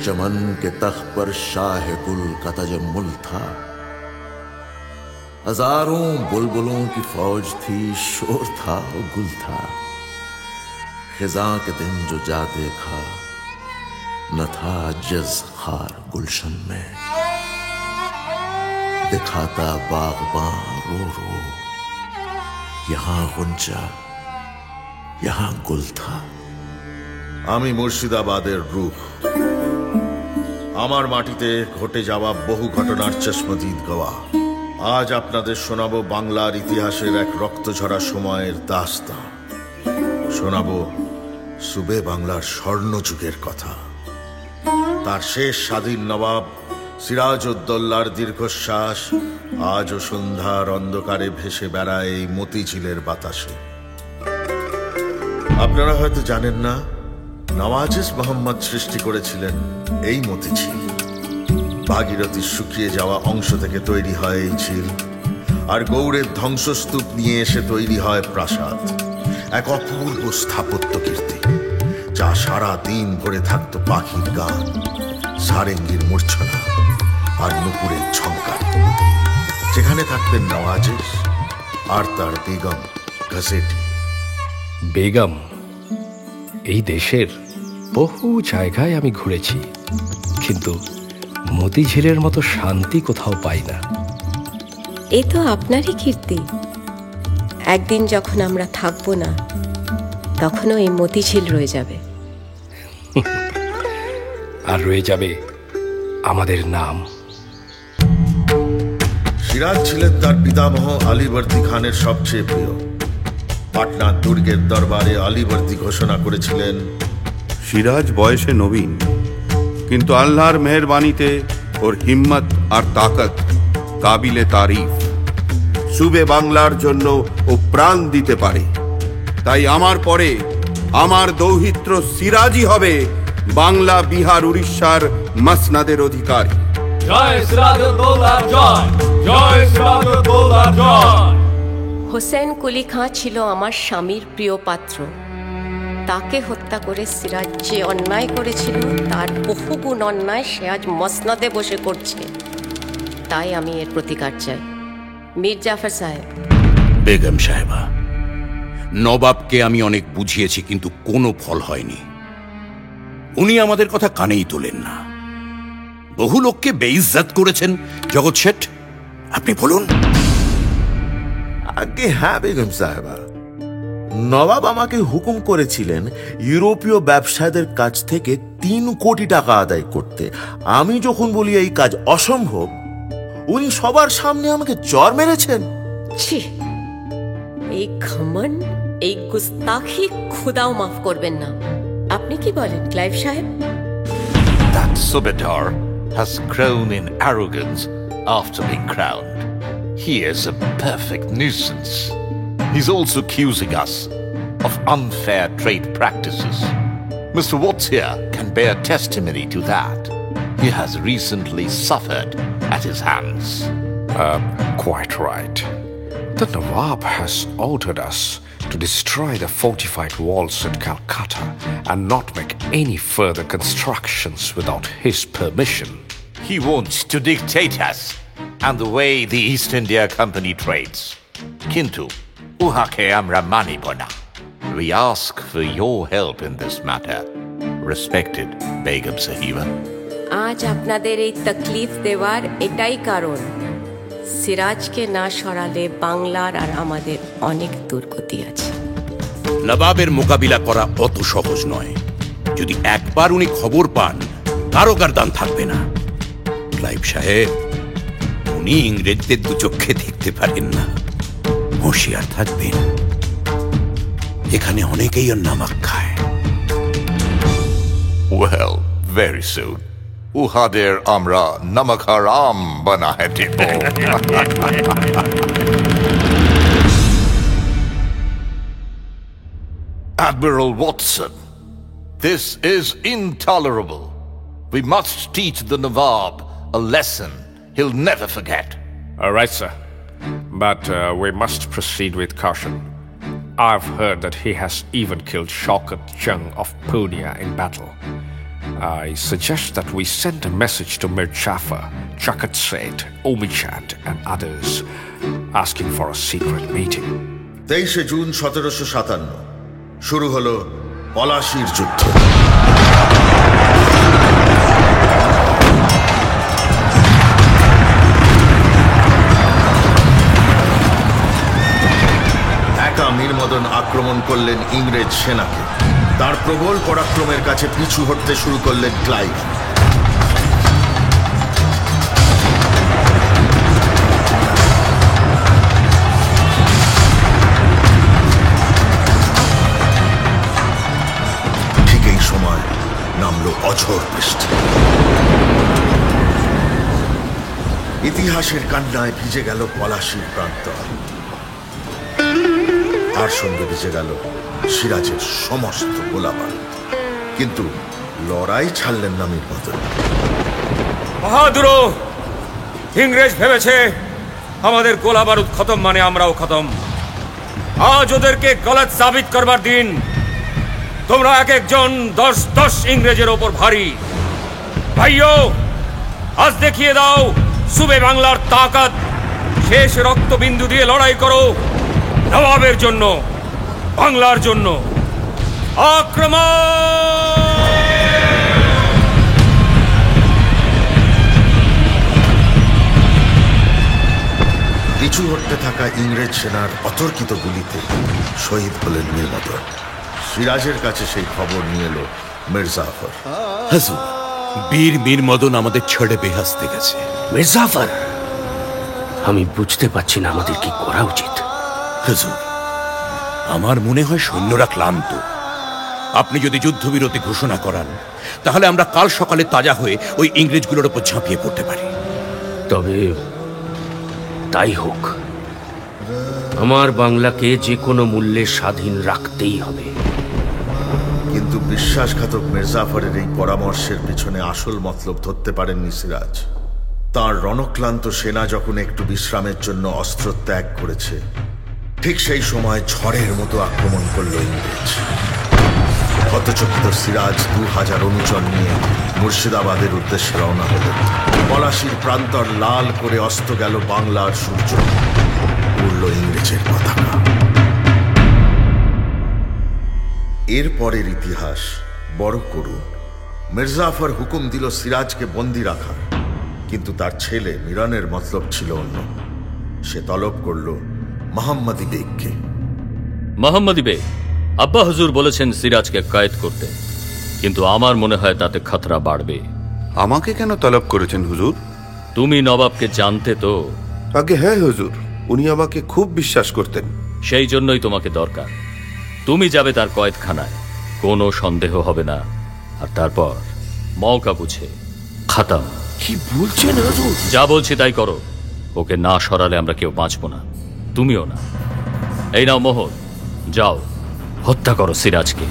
चमन के तख्त पर शाह कुल का तजम्मुल था। हजारों बुलबुलों की फौज थी, शोर था और गुल था। खिजा के दिन जो जा देखा, न था जज खार गुलशन में। दिखाता बागबां रो रो, यहां गुंजा यहां गुल था। আমি মুর্শিদাবাদের রূহ। আমার মাটিতে ঘটে যাওয়া বহু ঘটনার চশমদিদ গওয়া। আজ আপনাদের শোনাবো বাংলার ইতিহাসের এক রক্তঝরা সময়ের দাস্তান। শোনাবো সুবে বাংলার স্বর্ণযুগের কথা। তার শেষ স্বাধীন নবাব সিরাজউদ্দৌলার দীর্ঘশ্বাস আজও সন্ধ্যার অন্ধকারে ভেসে বেড়ায় এই মতিঝিলের বাতাসে। আপনারা হয়তো জানেন না, নওয়াজিস মোহাম্মদ সৃষ্টি করেছিলেন এই মতিঝিল। ভাগীরথীর শুকিয়ে যাওয়া অংশ থেকে তৈরি হয় এই ঝিল, আর গৌড়ের ধ্বংসস্তূপ নিয়ে এসে তৈরি হয় প্রাসাদ। এক অপূর্ব স্থাপত্য কীর্তি, যা সারা দিন ভরে থাকতো পাখির গান, সারেঙ্গির মূর্ছনা আর নুপুরের ঝংকার। যেখানে থাকতেন নওয়াজিস আর তার বেগম ঘসেটি। বেগম, এই দেশের বহু জায়গায় আমি ঘুরেছি, কিন্তু মতিঝিলের মতো শান্তি কোথাও পাই না। এ তো আপনারই কীর্তি। একদিন যখন আমরা থাকবো না, তখনও এই মতিঝিল রয়ে যাবে। আর রয়ে যাবে আমাদের নাম। সিরাজ ছিলেন তার পিতামহ আলীবর্দী খানের সবচেয়ে প্রিয়। পাটনার দুর্গের দরবারে আলীবর্দী ঘোষণা করেছিলেন, সিরাজ বয়সে নবীন, কিন্তু আল্লাহর মেহেরবানিতে ওর হিম্মত আর তাকত কাবিলে তারিফ। সুবে বাংলার জন্য ও প্রাণ দিতে পারে। তাই আমার পরে আমার দৌহিত্র সিরাজই হবে বাংলা, বিহার, উড়িষ্যার মসনদের অধিকারী। জয় সিরাজউদ্দৌলা জয়, জয় সিরাজউদ্দৌলা জয়। হোসেন কুলি খাঁ ছিল আমার স্বামীর প্রিয় পাত্র। তাকে হত্যা করে সিরাজ যে অন্যায় করেছিল, তার বহুগুণ অন্যায় সে আজ মসনদে বসে করছে। তাই আমি এর প্রতিকার চাই। মীর জাফর সাহেব। বেগম সাহেবা, নবাবকে আমি অনেক বুঝিয়েছি, কিন্তু কোনো ফল হয়নি। উনি আমাদের কথা কানেই তোলেন না। বহু লোককে বেইজ্জত করেছেন। জগৎ শেঠ, আপনি বলুন। আগে হ্যাঁ বেগম সাহেবা, নবাব আমাকে হুকুম করেছিলেন ইউরোপীয় ব্যবসায়ীদের কাছ থেকে 3 কোটি টাকা আদায় করতে। আমি যখন বলি এই কাজ অসম্ভব, উনি সবার সামনে আমাকে চর মেরেছেন। ছি, এই ঘমন্ড, এই গুস্তাখি খুদাও মাফ করবেন না। আপনি কি বলেন ক্লাইভ সাহেব? That Subedar has grown in arrogance after being crowned. He is a perfect nuisance. He's also accusing us of unfair trade practices. Mr. Watts here can bear testimony to that. He has recently suffered at his hands. Quite right. The Nawab has ordered us to destroy the fortified walls at Calcutta and not make any further constructions without his permission. He wants to dictate us and the way the East India Company trades. Kintu, uhake amra manibo na. We ask for your help in this matter, respected Begum Sahiba. আজ আপনাদের এই তকলিফ দেওয়ার এটাই কারণ, সিরাজকে না সরালে বাংলার আর আমাদের অনেক দুর্গতি আছে। নবাবের মোকাবিলা করা অত সহজ নয়। যদি একবার উনি খবর পান, কারো গারদান থাকবে না। ক্লাইভ সাহেব, উনি ইংরেজদের 2 চোখে দেখতে পারেন না। হুঁশিয়ার থাকবেন, এখানে অনেকেই ওর নামক খায়। Well, very soon. Uhader amra namak haram bana hai tipo. Admiral Watson, this is intolerable. We must teach the Nawab a lesson he'll never forget. All right, sir. But we must proceed with caution. I've heard that he has even killed Shaukat Jung of Punia in battle. I suggest that we send a message to Mir Jafar, Chakat Seth, Omichand, and others asking for a secret meeting. 23 June 1757 শুরু হলো পলাশির যুদ্ধ। একা মীরমদন আক্রমণ করলেন ইংরেজ সেনাকে। তার প্রবল পরাক্রমের কাছে পিছু হটতে শুরু করলেন ক্লাইভ। ঠিক এই সময় নামলো অঝোর বৃষ্টি। ইতিহাসের কান্নায় ভিজে গেল পলাশির প্রান্তর, তার সঙ্গে ভিজে গেল সিরাজের সমস্ত গোলাবারুদ। কিন্তু লড়াই ছাড়লেন না মীরমদন। বাহাদুর, ইংরেজ ভেবেছে আমাদের গোলা বারুদ খতম মানে আমরাও খতম। আজ ওদেরকে গলত সাবিত করবার দিন। তোমরা এক একজন 10 ইংরেজের ওপর ভারী। ভাইও, আজ দেখিয়ে দাও সুবে বাংলার তাকাত। শেষ রক্তবিন্দু দিয়ে লড়াই করো নবাবের জন্য, বাংলার জন্য। আক্রমণ! পিছু হটতে থাকা ইংরেজ সেনার অতর্কিত গুলিতে শহীদ হলেন মীরমদন। সিরাজের কাছে সেই খবর নিয়ে এলো মির জাফর। হুজুর, বীর মীরমদন আমাদের ছেড়ে বেহেশতে গেছে। মির্জাফর, আমি বুঝতে পারছি না আমাদের কি করা উচিত। হুজুর, আমার মনে হয় সৈন্যরা ক্লান্ত। আপনি যদি যুদ্ধবিরতি ঘোষণা করান, তাহলে আমরা কাল সকালে তাজা হয়ে ওই ইংরেজগুলোর উপর ঝাঁপিয়ে পড়তে পারি। তবে তাই হোক, আমার বাংলাকে যে কোনো মূল্যে স্বাধীন রাখতেই হবে। কিন্তু বিশ্বাসঘাতক মির্জাফরের এই পরামর্শের পিছনে আসল মতলব ধরতে পারেননি সিরাজ। তার রণক্লান্ত সেনা যখন একটু বিশ্রামের জন্য অস্ত্র ত্যাগ করেছে, ঠিক সেই সময় ঝড়ের মতো আক্রমণ করল ইংরেজ। হতচকিত সিরাজ 2000 অনুচর নিয়ে মুর্শিদাবাদের উদ্দেশ্যে রওনা হলেন। পলাশির প্রান্তর লাল করে অস্ত গেল বাংলার সূর্য, উড়ল ইংরেজের পতাকা। এরপরের ইতিহাস বড় করুণ। মির্জাফর হুকুম দিল সিরাজকে বন্দী রাখার, কিন্তু তার ছেলে মিরানের মতলব ছিল অন্য। সে তলব করল মোহাম্মদী বেগকে। মোহাম্মদী বেগ, আব্বা হুজুর বলেছেন সিরাজকে কয়েদ করতে, কিন্তু আমার মনে হয় তাতে খতরা বাড়বে। আমাকে কেন তলব করেছেন হুজুর? তুমি নবাবকে জানতে তো? আগে হ্যাঁ হুজুর, উনি আমাকে খুব বিশ্বাস করতেন। সেই জন্যই তোমাকে দরকার। তুমি যাবে তার কয়েদখানায়, কোনো সন্দেহ হবে না। আর তারপর মৌকা বুঝে খাতাম। কি বলছেন হুজুর? যা বলছি তাই করো। ওকে না সরালে আমরা কেউ বাঁচবো না, তুমিও না। এই নাও মোহর, যাও হত্যা করো সিরাজকে।